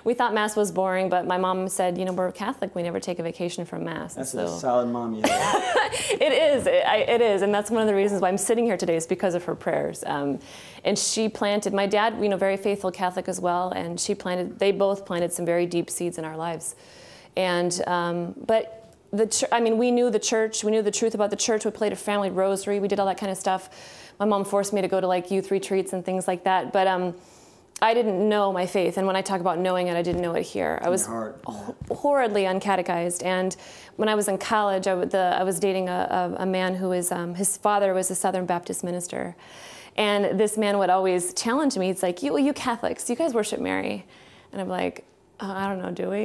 we thought Mass was boring, but my mom said, you know, we're Catholic, we never take a vacation from Mass. That's so, a solid mom you have. It is, and that's one of the reasons why I'm sitting here today is because of her prayers. And she planted, my dad, you know, very faithful Catholic as well, and they both planted some very deep seeds in our lives. And, but I mean, we knew the church, we knew the truth about the church, we played a family rosary, we did all that kind of stuff. My mom forced me to go to like youth retreats and things like that, but I didn't know my faith, and when I talk about knowing it, I didn't know it here. I was horridly uncatechized, and when I was in college, I was dating a man who was, his father was a Southern Baptist minister, and this man would always challenge me. It's like, you Catholics, you guys worship Mary, and I'm like, I don't know, do we?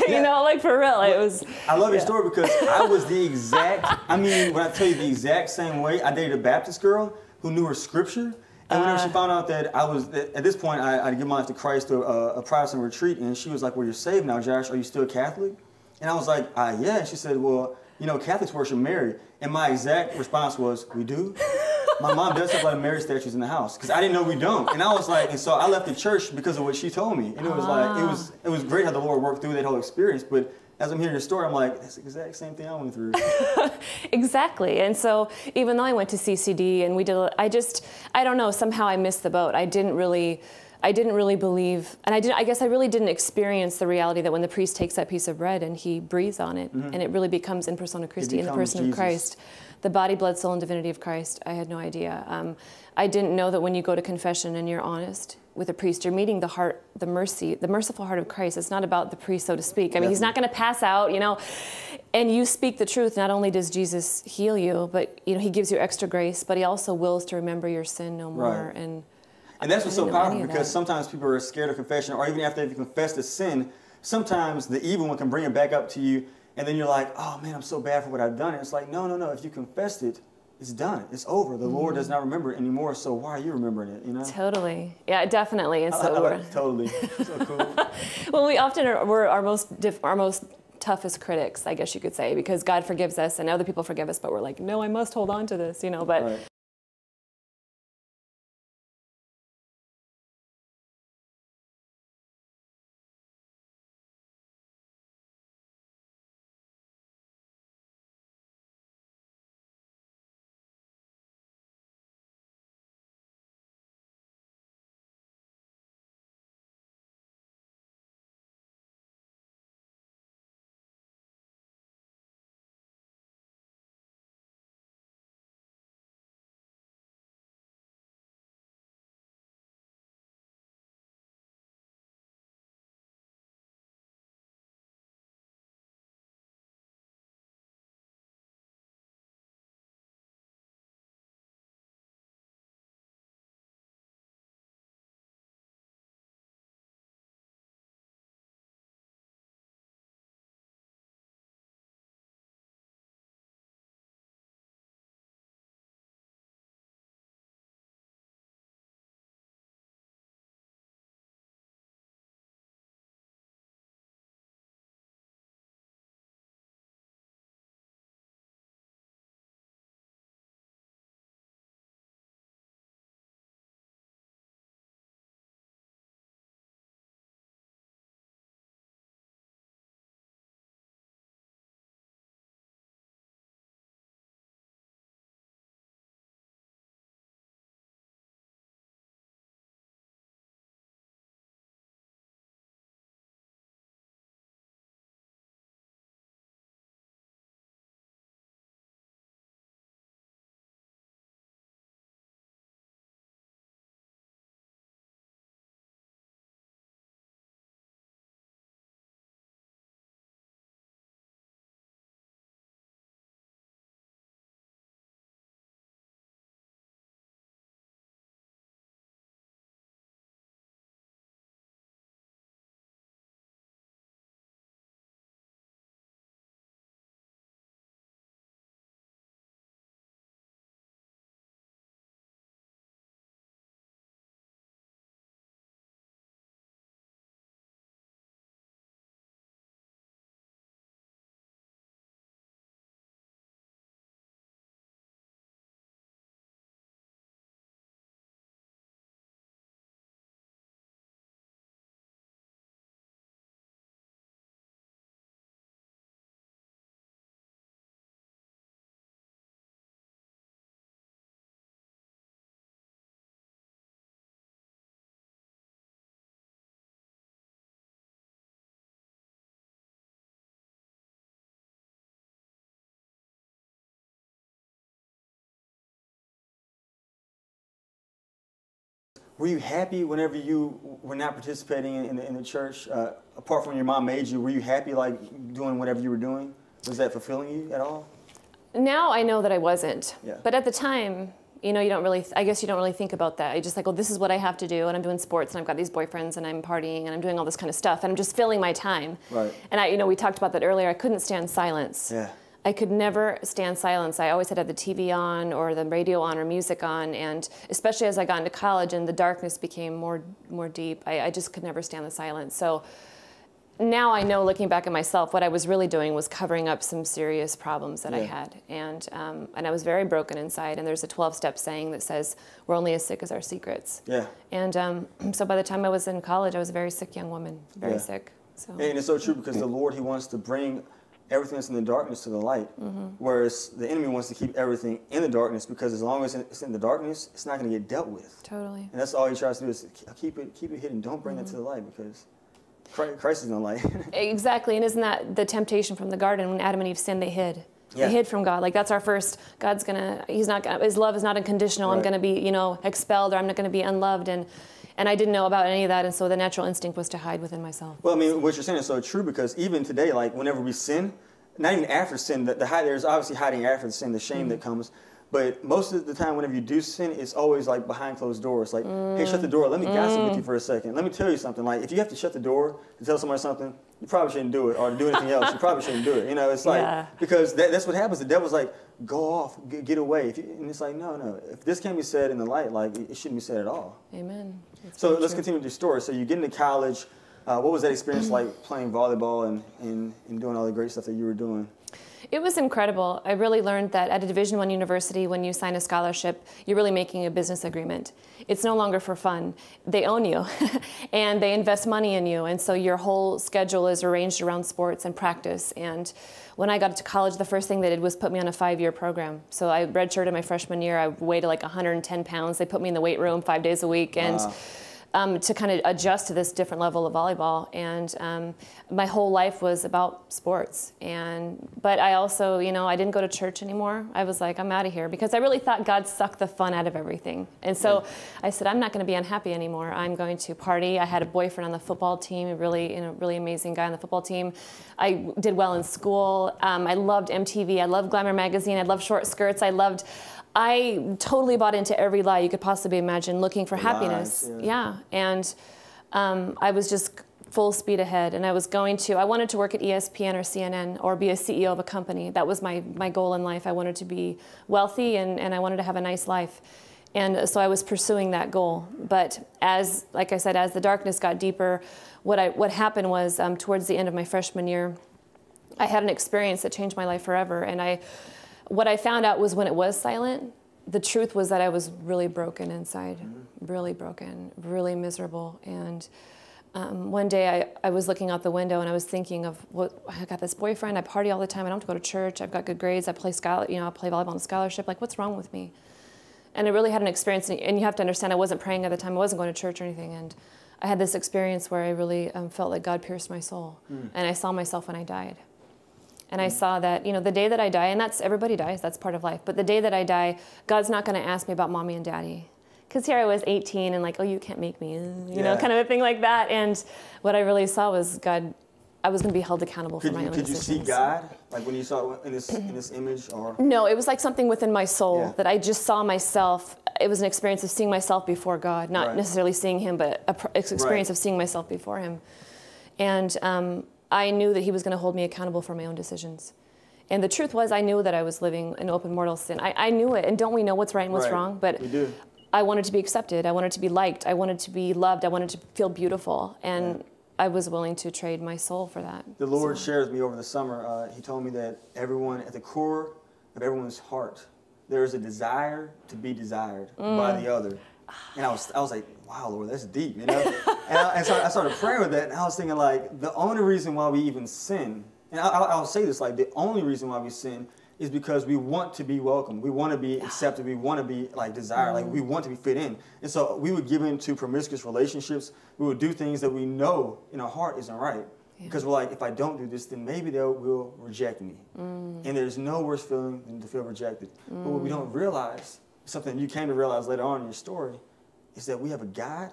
You know, like for real, it was. I love your story because I was the exact, I mean, when I tell you the exact same way, I dated a Baptist girl who knew her scripture, and whenever she found out that I was, at this point, I'd given my life to Christ to a Protestant retreat, and she was like, well, you're saved now, Josh, are you still Catholic? And I was like, yeah, and she said, well, you know, Catholics worship Mary, and my exact response was, we do? My mom does have a lot of Mary statues in the house, because I didn't know we don't. And I was like, and so I left the church because of what she told me. And it was like, it was great how the Lord worked through that whole experience. But as I'm hearing your story, I'm like, that's the exact same thing I went through. Exactly. And so even though I went to CCD and we did, I don't know, somehow I missed the boat. I didn't really believe, and I guess I really didn't experience the reality that when the priest takes that piece of bread and he breathes on it, and it really becomes in persona Christi, in the person Jesus. of Christ, the body, blood, soul, and divinity of Christ. I had no idea. I didn't know that when you go to confession and you're honest with a priest, you're meeting the heart, the merciful heart of Christ. It's not about the priest, so to speak. I mean, he's not going to pass out, you know, and you speak the truth. Not only does Jesus heal you, but, you know, he gives you extra grace, but he also wills to remember your sin no more. Right. And that's what's so powerful, because sometimes people are scared of confession, or even after they've confessed a sin, sometimes the evil one can bring it back up to you, and then you're like, oh man, I'm so bad for what I've done. And it's like, no, if you confessed it, it's done. It's over. The Lord does not remember it anymore, so why are you remembering it, you know? Totally. Yeah, definitely. And so totally. So cool. Well, we often we're our most toughest critics, I guess you could say, because God forgives us and other people forgive us, but we're like, no, I must hold on to this, you know, but Right. were you happy whenever you were not participating in the church? Apart from your mom made you, were you happy like doing whatever you were doing? Was that fulfilling you at all? Now I know that I wasn't. Yeah. But at the time, you know, I guess you don't really think about that. You're just like, well, this is what I have to do, and I'm doing sports, and I've got these boyfriends, and I'm partying, and I'm doing all this kind of stuff, and I'm just filling my time. Right. And you know, we talked about that earlier. I couldn't stand silence. Yeah. I could never stand silence. I always had to have the TV on or the radio on or music on, and especially as I got into college and the darkness became more deep, I just could never stand the silence. So now I know, looking back at myself, what I was really doing was covering up some serious problems that I had, and I was very broken inside. And there's a 12-step saying that says, "We're only as sick as our secrets." Yeah. And so by the time I was in college, I was a very sick young woman, very sick. So. And it's so true, because the Lord, He wants to bring everything that's in the darkness to the light, whereas the enemy wants to keep everything in the darkness, because as long as it's in the darkness, it's not going to get dealt with. Totally. And that's all he tries to do, is keep it hidden. Don't bring that to the light, because Christ is in the light. Exactly, and isn't that the temptation from the garden? When Adam and Eve sinned, they hid. Yeah. They hid from God. Like, that's our first. His love is not unconditional. Right. I'm going to be, expelled, or I'm not going to be unloved, and I didn't know about any of that, and so the natural instinct was to hide within myself. Well, I mean, what you're saying is so true, because even today, like whenever we sin, not even after sin, there's obviously hiding after the sin, the shame that comes. But most of the time, whenever you do sin, it's always like behind closed doors. Like, hey, shut the door. Let me gossip with you for a second. Let me tell you something. Like, if you have to shut the door to tell somebody something, you probably shouldn't do it. Or to do anything else, you probably shouldn't do it. You know, it's like, because that's what happens. The devil's like, go off, get away. And it's like, no. If this can't be said in the light, like, it shouldn't be said at all. Amen. That's so let's continue with your story. So you get into college. What was that experience like, playing volleyball and doing all the great stuff that you were doing? It was incredible. I really learned that at a Division I university, when you sign a scholarship, you're really making a business agreement. It's no longer for fun. They own you, and they invest money in you, and so your whole schedule is arranged around sports and practice. And when I got to college, the first thing they did was put me on a 5-year program. So I redshirted my freshman year. I weighed like 110 pounds. They put me in the weight room 5 days a week, and to kind of adjust to this different level of volleyball. And my whole life was about sports. But I also, I didn't go to church anymore. I was like, I'm out of here, because I really thought God sucked the fun out of everything. And so I said, I'm not going to be unhappy anymore. I'm going to party. I had a boyfriend on the football team, a really amazing guy on the football team. I did well in school. I loved MTV. I loved Glamour magazine. I loved short skirts. I totally bought into every lie you could possibly imagine, looking for happiness. And I was just full speed ahead. And I wanted to work at ESPN or CNN or be a CEO of a company. That was my goal in life. I wanted to be wealthy, and I wanted to have a nice life. And so I was pursuing that goal. But like I said, as the darkness got deeper, what happened was towards the end of my freshman year, I had an experience that changed my life forever. And what I found out was, when it was silent, the truth was that I was really broken inside, really broken, really miserable. And one day I was looking out the window, and I was thinking of, I got this boyfriend, I party all the time, I don't have to go to church, I've got good grades, I play volleyball on a scholarship, like, what's wrong with me? And I really had an experience, and you have to understand, I wasn't praying at the time, I wasn't going to church or anything, and I had this experience where I really felt like God pierced my soul, and I saw myself when I died. And I saw that, the day that I die, and everybody dies, that's part of life, but the day that I die, God's not going to ask me about mommy and daddy. Because here I was 18 and like, oh, you can't make me, you know, kind of a thing like that. And what I really saw was God, I was going to be held accountable for my own decisions. Could you see God, like when you saw in this image? Or? No, it was like something within my soul that I just saw myself. It was an experience of seeing myself before God, not necessarily seeing Him, but an experience of seeing myself before Him. And I knew that He was going to hold me accountable for my own decisions. And the truth was, I knew that I was living in open mortal sin. I knew it. And don't we know what's right and what's wrong? But we do. I wanted to be accepted. I wanted to be liked. I wanted to be loved. I wanted to feel beautiful. And I was willing to trade my soul for that. The Lord shared with me over the summer. He told me that everyone, at the core of everyone's heart, there is a desire to be desired by the other. And I was like, wow, Lord, that's deep, you know? and so I started praying with that, and I was thinking, like, the only reason why we even sin, and I'll say this, like, the only reason why we sin is because we want to be welcome. We want to be accepted. We want to be, like, desired. Like, we want to be fit in. And so we would give in to promiscuous relationships. We would do things that we know in our heart isn't right. Because we're like, if I don't do this, then maybe they will reject me. And there's no worse feeling than to feel rejected. But what we don't realize, something you came to realize later on in your story, is that we have a God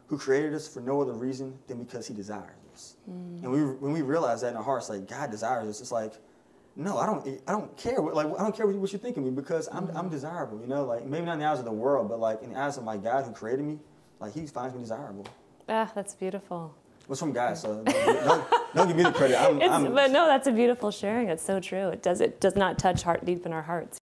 who created us for no other reason than because he desires us. And when we realize that in our hearts, like God desires us, it's like, no, I don't care. I don't care what you think of me because I'm desirable. You know, like maybe not in the eyes of the world, but like in the eyes of my God who created me, like he finds me desirable. Ah, that's beautiful. It's from God, so don't give me the credit. But no, that's a beautiful sharing. It's so true. It does not touch deep in our hearts.